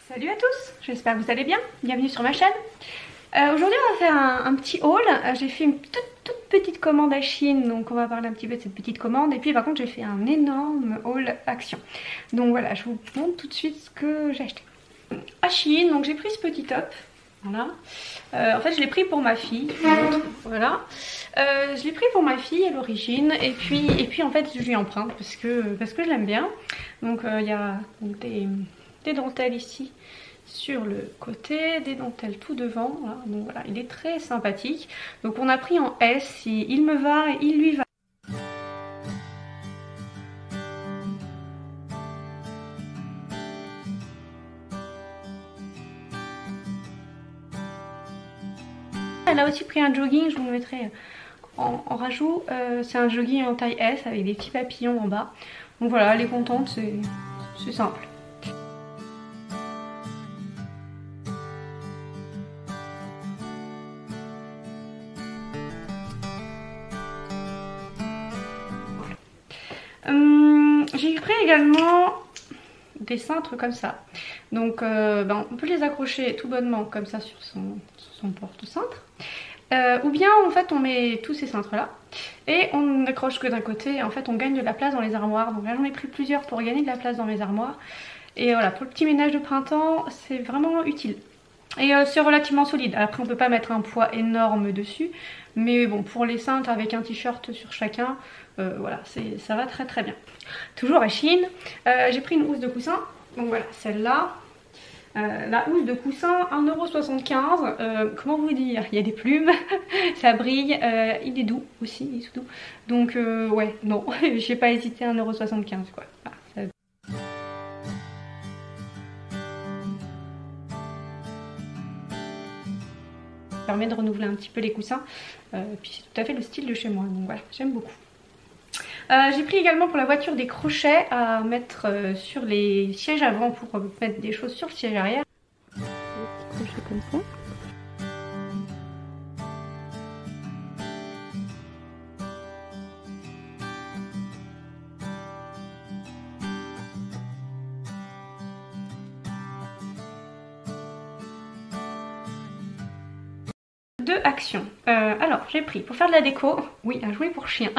Salut à tous, j'espère que vous allez bien, bienvenue sur ma chaîne. Aujourd'hui on va faire un petit haul. J'ai fait une toute petite commande à Chine, donc on va parler un petit peu de cette petite commande. Et puis par contre j'ai fait un énorme haul action. Donc voilà, je vous montre tout de suite ce que j'ai acheté. À Chine, donc j'ai pris ce petit top. Voilà. En fait je l'ai pris pour ma fille. Voilà. Je l'ai pris pour ma fille à l'origine. Et puis en fait je lui emprunte parce que je l'aime bien. Donc il y a des dentelles ici sur le côté, des dentelles tout devant. Voilà. Donc voilà, il est très sympathique. Donc on a pris en S, il me va, il lui va. Elle a aussi pris un jogging, je vous le mettrai en rajout. C'est un jogging en taille S avec des petits papillons en bas. Donc voilà, elle est contente, c'est simple. J'ai pris également des cintres comme ça. Donc on peut les accrocher tout bonnement comme ça sur son porte-cintre. Ou bien en fait on met tous ces cintres là et on n'accroche que d'un côté. En fait on gagne de la place dans les armoires. Donc là j'en ai pris plusieurs pour gagner de la place dans mes armoires. Et voilà, pour le petit ménage de printemps c'est vraiment utile. Et c'est relativement solide. Après on peut pas mettre un poids énorme dessus. Mais bon, pour les cintres avec un t-shirt sur chacun, voilà, ça va très bien. Toujours à Chine, j'ai pris une housse de coussin. Donc voilà, celle-là. La housse de coussin, 1,75 €. Comment vous dire, il y a des plumes, ça brille, il est doux aussi, il est tout doux. Donc ouais, non, j'ai pas hésité, 1,75 € quoi. Voilà, ça... permet de renouveler un petit peu les coussins. Puis c'est tout à fait le style de chez moi, donc voilà, j'aime beaucoup. J'ai pris également pour la voiture des crochets à mettre sur les sièges avant pour mettre des choses sur le siège arrière. Des petits crochets comme ça. Deux actions. Alors j'ai pris pour faire de la déco, oui, un jouet pour chien.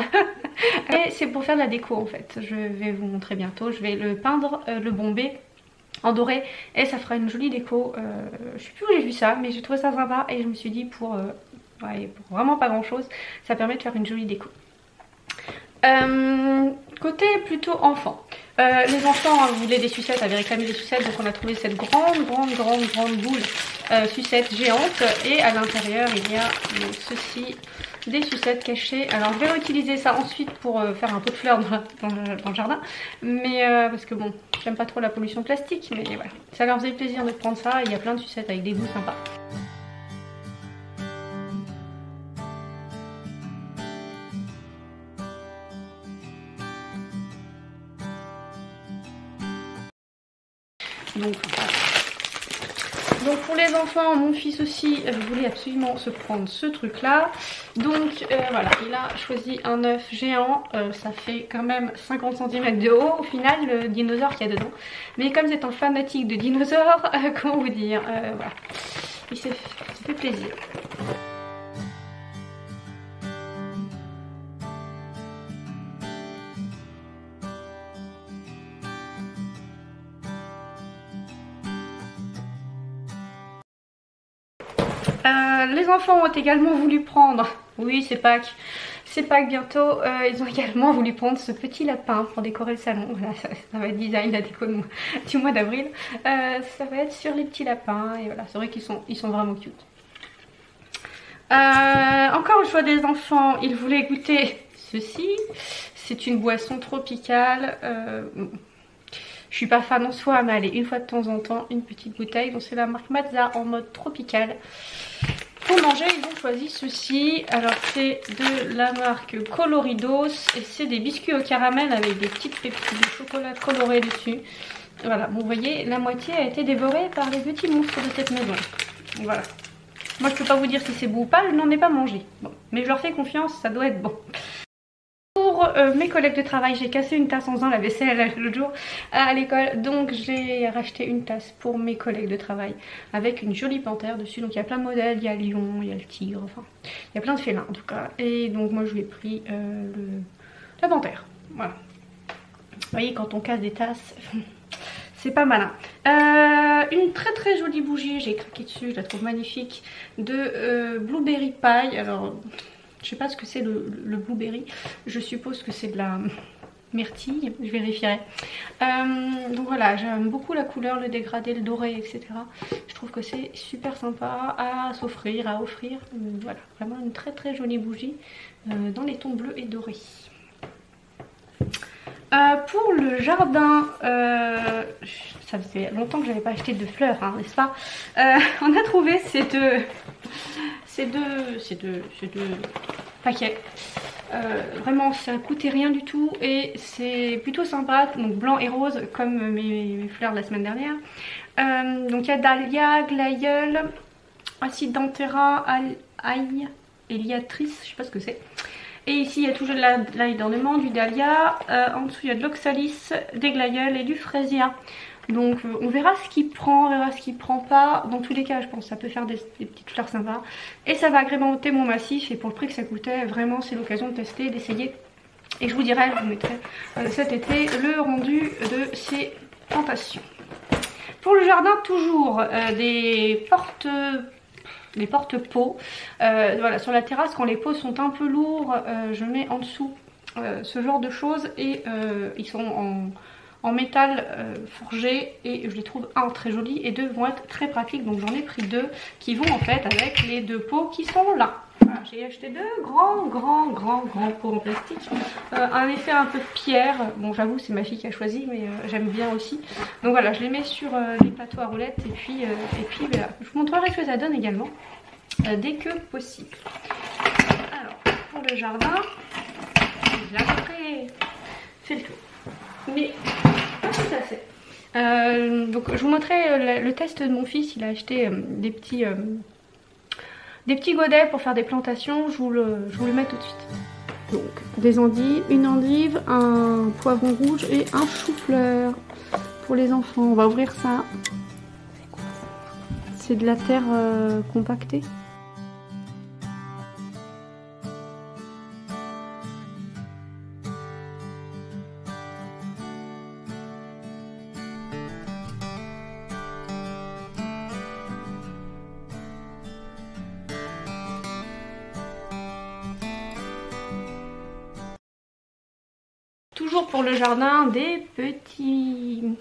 Et c'est pour faire de la déco en fait. Je vais vous montrer bientôt. Je vais le peindre, le bomber en doré et ça fera une jolie déco. Je sais plus où j'ai vu ça, mais j'ai trouvé ça sympa et je me suis dit pour vraiment pas grand chose, ça permet de faire une jolie déco. Côté plutôt enfant. Les enfants voulaient des sucettes, avaient réclamé des sucettes, donc on a trouvé cette grande boule sucette géante et à l'intérieur il y a ceci, des sucettes cachées. Alors je vais réutiliser ça ensuite pour faire un pot de fleurs dans le jardin, mais parce que bon, j'aime pas trop la pollution plastique, mais voilà, ça leur faisait plaisir de prendre ça. Il y a plein de sucettes avec des goûts sympas. Donc pour les enfants, mon fils aussi voulait absolument se prendre ce truc là. Donc voilà, il a choisi un œuf géant. Ça fait quand même 50 cm de haut au final, le dinosaure qu'il y a dedans. Mais comme c'est un fanatique de dinosaures, comment vous dire, voilà, il s'est fait plaisir. Les enfants ont également voulu prendre, oui c'est Pâques bientôt, ils ont également voulu prendre ce petit lapin pour décorer le salon. Voilà, ça va être design la déco du mois d'avril. Ça va être sur les petits lapins et voilà, c'est vrai qu'ils sont vraiment cute. Encore une fois des enfants, ils voulaient goûter ceci. C'est une boisson tropicale. Je suis pas fan en soi, mais allez, une fois de temps en temps, une petite bouteille. Donc c'est la marque Mazza en mode tropical. Pour manger, ils ont choisi ceci. Alors c'est de la marque Coloridos et c'est des biscuits au caramel avec des petites pépites de chocolat coloré dessus. Voilà, bon, vous voyez, la moitié a été dévorée par les petits monstres de cette maison. Voilà. Moi je peux pas vous dire si c'est bon ou pas, je n'en ai pas mangé. Bon, mais je leur fais confiance, ça doit être bon. Pour mes collègues de travail. J'ai cassé une tasse en faisant la vaisselle l'autre jour à l'école, donc j'ai racheté une tasse pour mes collègues de travail avec une jolie panthère dessus. Donc il y a plein de modèles, il y a le lion, il y a le tigre, enfin il y a plein de félins en tout cas. Et donc moi je lui ai pris la panthère, voilà. Vous voyez, quand on casse des tasses c'est pas malin. Une très jolie bougie, j'ai craqué dessus, je la trouve magnifique, de Blueberry Pie. Alors je sais pas ce que c'est le blueberry, je suppose que c'est de la myrtille, je vérifierai. Donc voilà, j'aime beaucoup la couleur, le dégradé, le doré, etc. Je trouve que c'est super sympa à s'offrir, à offrir. Voilà, vraiment une très jolie bougie dans les tons bleus et dorés. Pour le jardin, ça faisait longtemps que j'avais pas acheté de fleurs, hein, n'est-ce pas? On a trouvé ces deux paquets. Vraiment ça coûtait rien du tout et c'est plutôt sympa, donc blanc et rose comme mes fleurs de la semaine dernière. Donc il y a dahlia, glaïeul, acide d'anthera, ail, éliatrice, je sais pas ce que c'est. Et ici il y a toujours de l'ail d'ornement, du dahlia, en dessous il y a de l'oxalis, des glaïeuls et du fraisia. Donc on verra ce qu'il prend, on verra ce qu'il prend pas. Dans tous les cas je pense que ça peut faire des petites fleurs sympas. Et ça va agrémenter mon massif, et pour le prix que ça coûtait, vraiment c'est l'occasion de tester, d'essayer. Et je vous dirai, je vous mettrai cet été le rendu de ces plantations. Pour le jardin, toujours des porte-pots. Voilà, sur la terrasse quand les pots sont un peu lourds, je mets en dessous ce genre de choses, et ils sont en métal forgé, et je les trouve très jolis, et deux vont être très pratiques. Donc j'en ai pris deux qui vont en fait avec les deux pots qui sont là. Voilà, j'ai acheté deux grands pots en plastique, un effet un peu pierre. Bon, j'avoue c'est ma fille qui a choisi, mais j'aime bien aussi. Donc voilà, je les mets sur les plateaux à roulettes, et puis voilà. Je vous montrerai ce que ça donne également dès que possible. Alors pour le jardin, j'ai à peu près fait le tour, mais pas tout à fait. Donc je vous montrerai le test de mon fils. Il a acheté des petits godets pour faire des plantations. Je vous le mets tout de suite. Donc des endives, une endive, un poivron rouge et un chou-fleur pour les enfants. On va ouvrir ça. C'est de la terre compactée. Toujours pour le jardin, des petits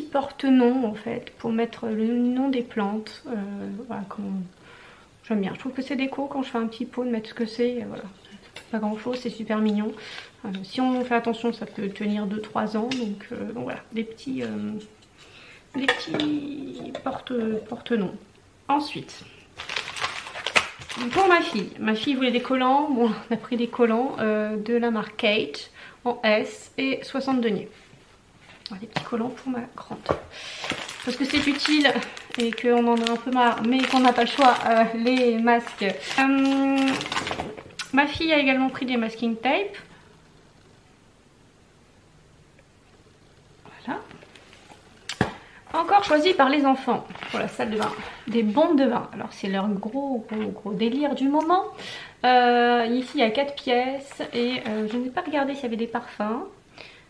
porte-noms en fait, pour mettre le nom des plantes. Voilà, j'aime bien. Je trouve que c'est déco quand je fais un petit pot de mettre ce que c'est. Voilà, pas grand chose, c'est super mignon. Si on fait attention, ça peut tenir 2-3 ans. Donc voilà, des petits porte-noms. Ensuite, pour ma fille voulait des collants. Bon, on a pris des collants de la marque Kate en S et 60 deniers. Des petits collants pour ma grande, parce que c'est utile et qu'on en a un peu marre, mais qu'on n'a pas le choix. Les masques, ma fille a également pris des masking tape. Voilà, encore choisi par les enfants pour la salle de bain, des bombes de bain. Alors c'est leur gros délire du moment. Ici il y a 4 pièces, et je n'ai pas regardé s'il y avait des parfums,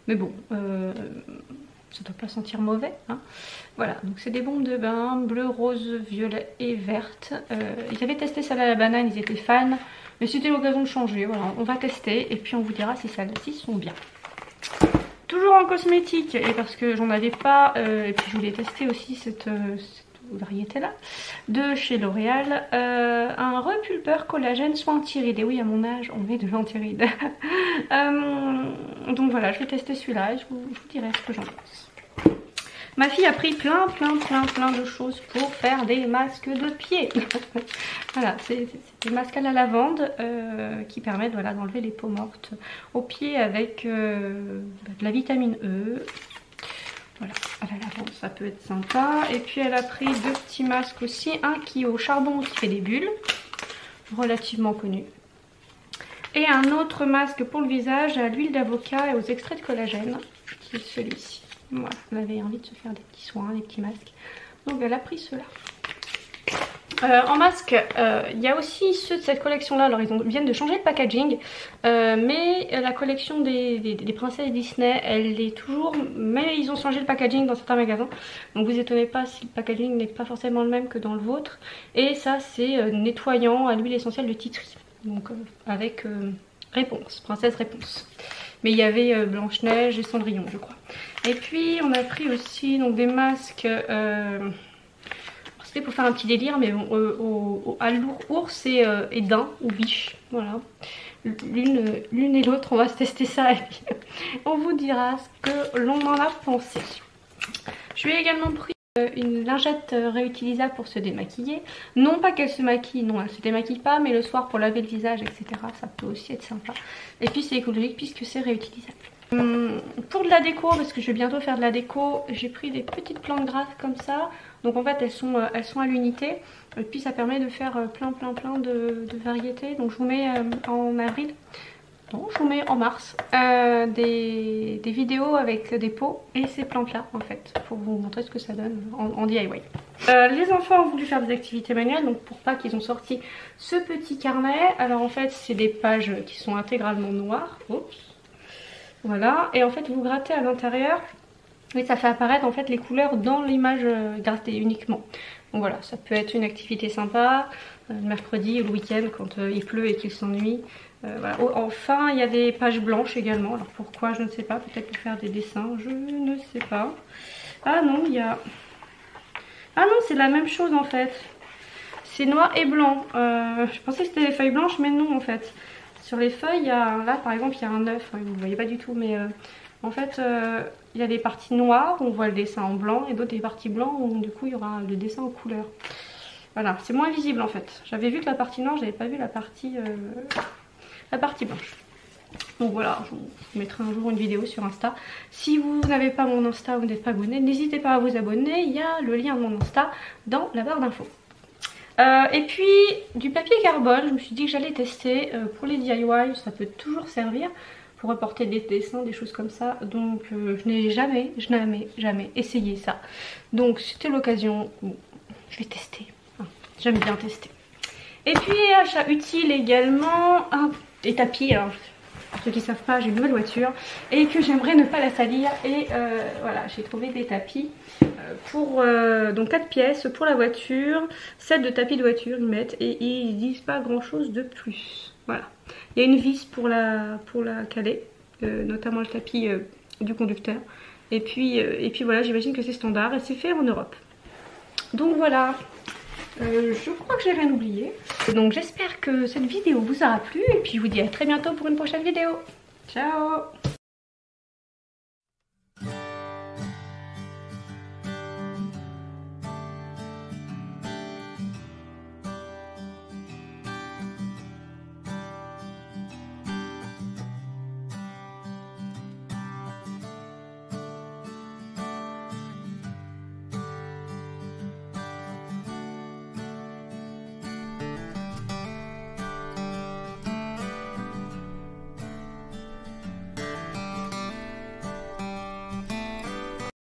mais bon, ça doit pas sentir mauvais, hein. Voilà, donc c'est des bombes de bain bleu, rose, violet et verte. Ils avaient testé celle à la banane, ils étaient fans, mais c'était l'occasion de changer. Voilà, on va tester et puis on vous dira si celles-ci sont bien. Toujours en cosmétique, et parce que j'en avais pas, et puis je voulais tester aussi cette variété là de chez L'Oréal, un repulpeur collagène soin anti-rides. Et oui, à mon âge on met de l'anti-rides. Donc voilà, je vais tester celui-là et je vous dirai ce que j'en pense. Ma fille a pris plein de choses pour faire des masques de pied. Voilà, c'est des masques à la lavande qui permettent, voilà, d'enlever les peaux mortes aux pieds avec de la vitamine E. Voilà, à la lavande, ça peut être sympa. Et puis elle a pris 2 petits masques aussi, un qui est au charbon qui fait des bulles, relativement connu, Et un autre masque pour le visage à l'huile d'avocat et aux extraits de collagène, qui est celui-ci. Voilà, on avait envie de se faire des petits soins, des petits masques. Donc elle a pris ceux-là. En masque, il y a aussi ceux de cette collection là, alors ils viennent de changer de packaging, mais la collection des princesses Disney, elle est toujours, mais ils ont changé le packaging dans certains magasins, donc vous étonnez pas si le packaging n'est pas forcément le même que dans le vôtre. Et ça c'est nettoyant à l'huile essentielle de tea tree, donc avec Réponse, princesse Réponse. Mais il y avait Blanche-Neige et Cendrillon je crois. Et puis on a pris aussi donc des masques... pour faire un petit délire, mais bon, à l'ours et daim ou biche, voilà, l'une et l'autre, on va se tester ça et puis on vous dira ce que l'on en a pensé. Je lui ai également pris une lingette réutilisable pour se démaquiller, non pas qu'elle se maquille, non elle se démaquille pas, mais le soir pour laver le visage etc, ça peut aussi être sympa, et puis c'est écologique puisque c'est réutilisable. Pour de la déco, parce que je vais bientôt faire de la déco, j'ai pris des petites plantes grasses comme ça. Donc en fait elles sont à l'unité. Et puis ça permet de faire plein de variétés. Donc je vous mets en avril, non je vous mets en mars, des vidéos avec des pots et ces plantes là en fait. Pour vous montrer ce que ça donne en DIY. Les enfants ont voulu faire des activités manuelles, donc pour Pâques ils ont sorti ce petit carnet. Alors en fait c'est des pages qui sont intégralement noires. Oups. Voilà, et en fait vous grattez à l'intérieur et ça fait apparaître en fait les couleurs dans l'image grattée uniquement. Donc voilà, ça peut être une activité sympa, le mercredi ou le week-end quand il pleut et qu'il s'ennuie. Voilà. Enfin il y a des pages blanches également, alors pourquoi je ne sais pas, peut-être pour faire des dessins, je ne sais pas. Ah non, il y a... Ah non, c'est la même chose en fait. C'est noir et blanc. Je pensais que c'était des feuilles blanches mais non en fait. Sur les feuilles, il y a, là par exemple il y a un œuf, vous ne voyez pas du tout, mais en fait il y a des parties noires où on voit le dessin en blanc et d'autres des parties blancs où du coup il y aura le dessin en couleur. Voilà, c'est moins visible en fait. J'avais vu que la partie noire, j'avais pas vu la partie blanche. Donc voilà, je vous mettrai un jour une vidéo sur Insta. Si vous n'avez pas mon Insta ou vous n'êtes pas abonné, n'hésitez pas à vous abonner, il y a le lien de mon Insta dans la barre d'infos. Et puis du papier carbone, je me suis dit que j'allais tester pour les DIY, ça peut toujours servir pour reporter des dessins, des choses comme ça. Donc je n'ai jamais essayé ça. Donc c'était l'occasion, bon, je vais tester, hein, j'aime bien tester. Et puis achat utile également, des tapis. Alors, pour ceux qui ne savent pas, j'ai une nouvelle voiture et que j'aimerais ne pas la salir. Et voilà, j'ai trouvé des tapis pour donc 4 pièces pour la voiture, 7 de tapis de voiture ils mettent et ils disent pas grand chose de plus. Voilà, il y a une vis pour la caler, notamment le tapis du conducteur. Et puis voilà, j'imagine que c'est standard et c'est fait en Europe. Donc voilà. Je crois que j'ai rien oublié. Donc j'espère que cette vidéo vous aura plu et puis je vous dis à très bientôt pour une prochaine vidéo. Ciao!